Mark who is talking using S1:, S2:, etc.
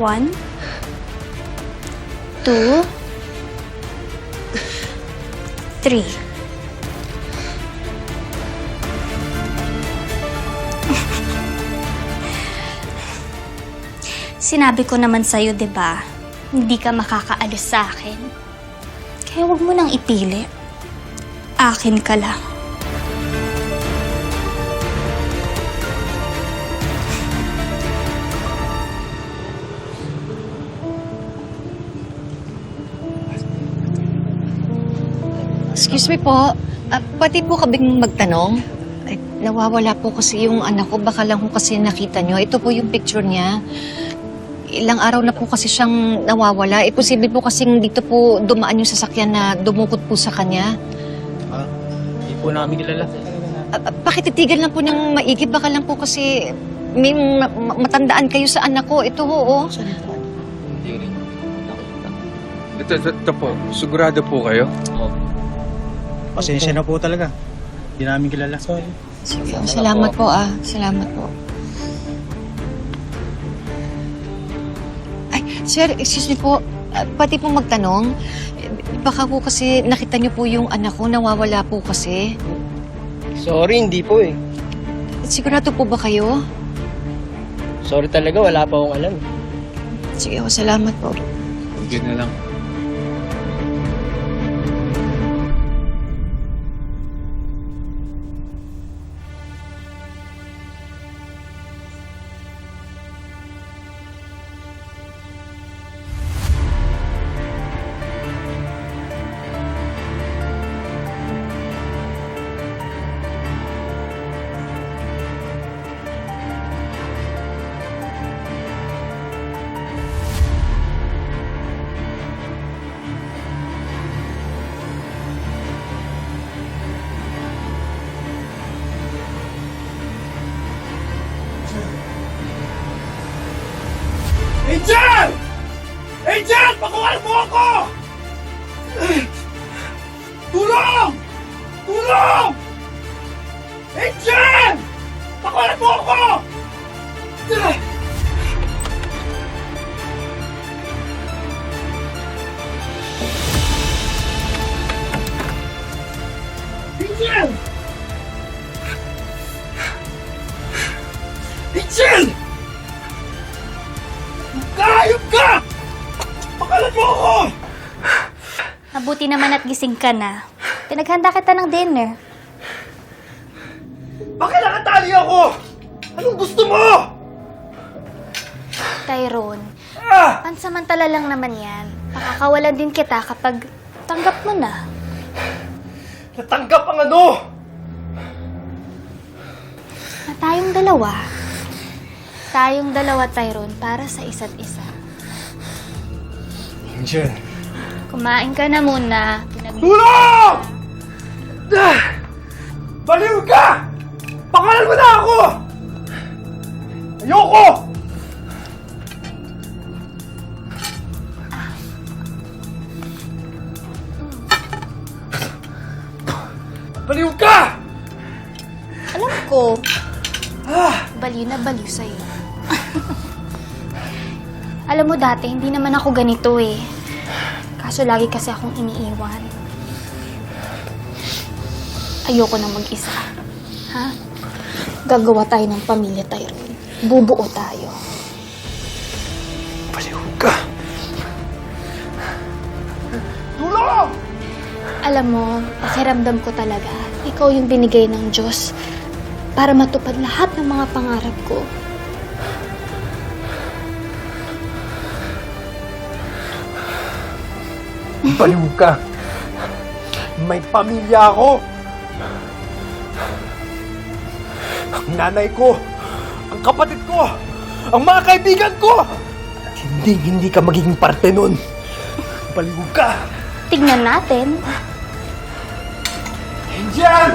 S1: 1, 2, 3. Sinabi ko naman sa'yo, di ba? Hindi ka makakaalis sa akin. Kaya huwag mo nang ipili. Akin ka lang.
S2: Excuse me po, pwede po kaming magtanong? Ay, nawawala po kasi yung anak ko. Baka lang po kasi nakita nyo. Ito po yung picture niya. Ilang araw na po kasi siyang nawawala. Posible po kasing dito po dumaan yung sasakyan na dumukot po sa kanya.
S3: Hindi po namin kilala.
S2: Pakititigan lang po niyang maigi. Baka lang po kasi may matandaan kayo sa anak ko. Ito ho, oh.
S3: Hindi rin.
S4: Ito po, sigurado po kayo?
S5: Pasensya na po talaga. Hindi namin kilala. Sorry.
S2: Sige, salamat po, Salamat po. Ay, sir, excuse me po. Pwede pong magtanong. Baka po kasi nakita niyo po yung anak ko. Nawawala po kasi.
S6: Sorry, hindi po eh.
S2: Sigurado po ba kayo?
S6: Sorry talaga, wala pa akong alam.
S2: Sige, salamat po.
S4: Yun na lang.
S7: Angel! Angel! Pakuha mo ako! Tulong! Tulong! Angel! Pakuha mo ako! Angel! Angel! Hayop ka! Pakalat mo ako!
S1: Mabuti naman at gising ka na. Pinaghanda kita ng dinner.
S7: Bakit nakatali ako? Anong gusto mo?
S1: Tyrone,
S7: Ah!
S1: pansamantala lang naman yan. Pakakawalan din kita kapag tanggap mo na.
S7: Natanggap ang ano?
S1: Na tayong dalawa. Tayong dalawa, Tyrone, para sa isa't isa.
S7: Angel.
S1: Kumain ka na muna.
S7: Tulong! Baliw ka! Pakalan mo na ako! Ayoko! Baliw ka!
S1: Alam ko, baliw na baliw sa'yo. Alam mo dati, hindi naman ako ganito eh. Kaso lagi kasi akong iniiwan. Ayoko na mag-isa. Ha? Gagawa tayo ng pamilya, Tyrone. Bubuo tayo.
S7: Baliw ka! Tulong!
S1: Alam mo, pakiramdam ko talaga, ikaw yung binigay ng Diyos para matupad lahat ng mga pangarap ko.
S7: Baliw ka! May pamilya ako! Ang nanay ko, ang kapatid ko, ang mga kaibigan ko! At hindi ka magiging parte nun. Baliw ka!
S1: Tingnan natin.
S7: Angel!